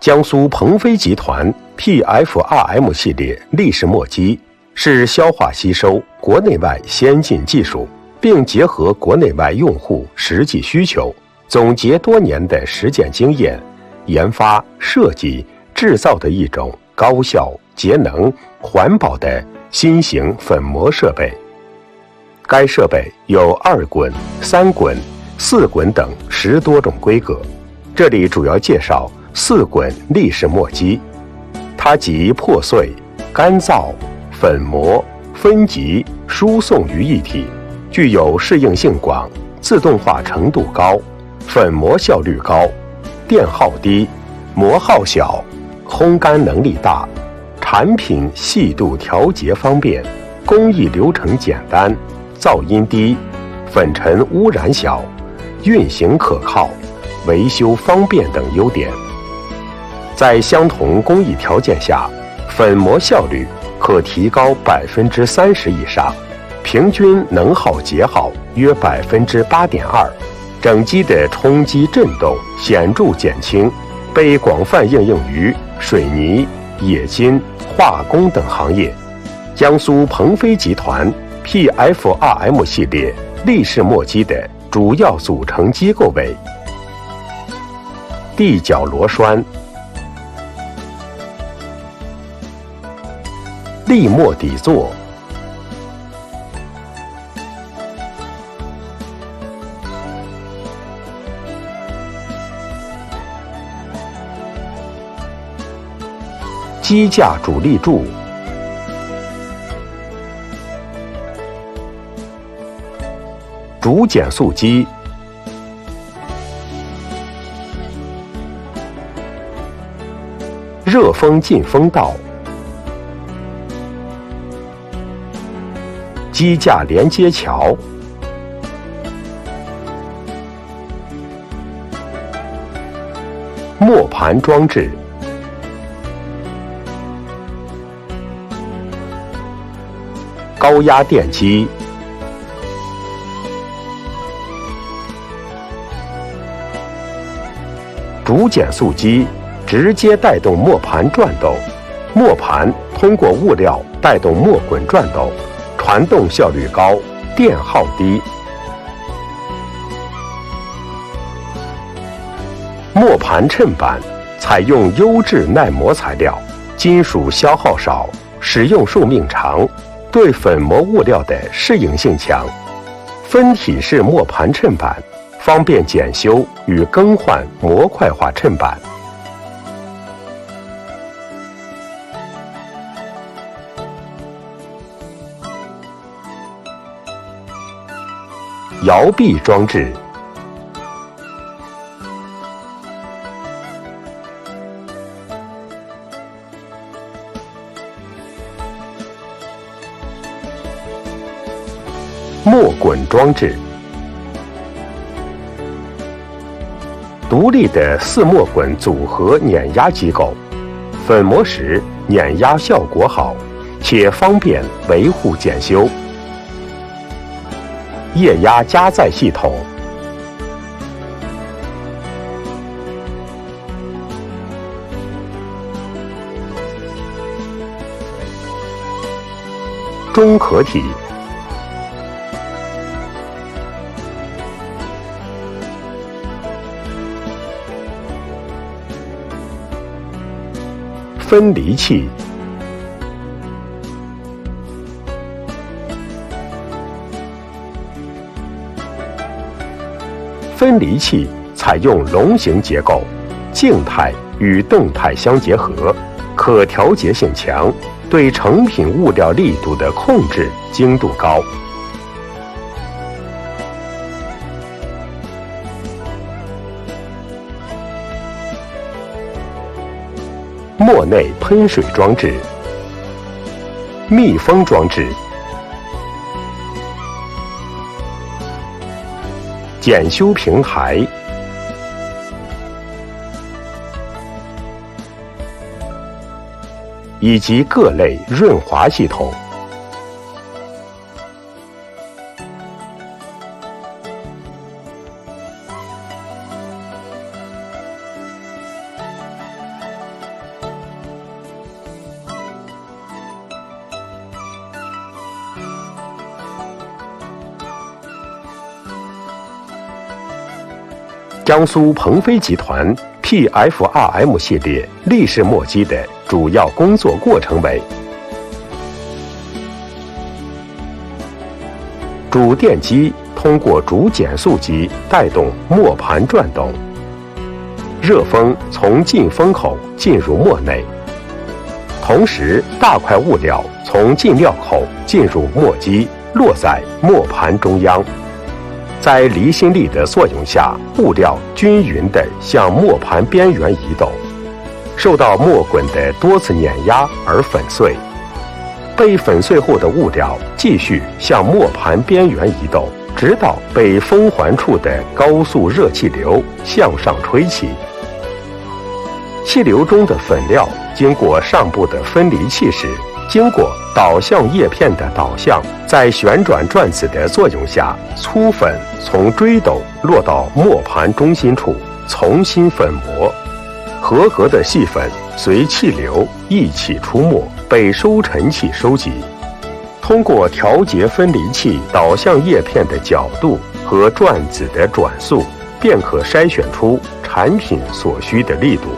江苏鹏飞集团 PFRM 系列立式墨机是消化吸收国内外先进技术，并结合国内外用户实际需求，总结多年的实践经验，研发、设计、制造的一种高效、节能、环保的新型粉磨设备。该设备有2滚、3滚、4滚等10多种规格，这里主要介绍4滚立式墨机。它集破碎、干燥、粉磨、分级、输送于一体，具有适应性广、自动化程度高、粉磨效率高、电耗低、磨耗小、烘干能力大，产品细度调节方便，工艺流程简单，噪音低，粉尘污染小，运行可靠，维修方便等优点。在相同工艺条件下，粉磨效率可提高30%以上，平均能耗节耗约8.2%，整机的冲击震动显著减轻，被广泛应用于水泥、冶金、化工等行业。江苏鹏飞集团 PFRM 系列立式墨机的主要组成机构为地角螺栓、立墨底座、机架主力柱、主减速机、热风进风道、机架连接桥、磨盘装置、高压电机、主减速机直接带动磨盘转动，磨盘通过物料带动磨滚转动，传动效率高，电耗低。磨盘衬板采用优质耐磨材料，金属消耗少，使用寿命长，对粉磨物料的适应性强。分体式磨盘衬板方便检修与更换模块化衬板。摇臂装置、磨滚装置、独立的4磨滚组合碾压机构，粉磨时碾压效果好，且方便维护检修。液压加载系统、中壳体、分离器、分离器采用龙形结构，静态与动态相结合，可调节性强，对成品物料力度的控制精度高。磨内喷水装置、密封装置、检修平台、以及各类润滑系统。江苏鹏飞集团 PFRM 系列立式磨机的主要工作过程为：主电机通过主减速机带动磨盘转动，热风从进风口进入磨内，同时大块物料从进料口进入磨机，落在磨盘中央。在离心力的作用下，物料均匀地向磨盘边缘移动，受到磨滚的多次碾压而粉碎。被粉碎后的物料继续向磨盘边缘移动，直到被封环处的高速热气流向上吹起。气流中的粉料经过上部的分离器时，经过导向叶片的导向，在旋转转子的作用下，粗粉从锥斗落到磨盘中心处，重新粉磨。合格的细粉随气流一起出磨，被收尘器收集。通过调节分离器导向叶片的角度和转子的转速，便可筛选出产品所需的力度。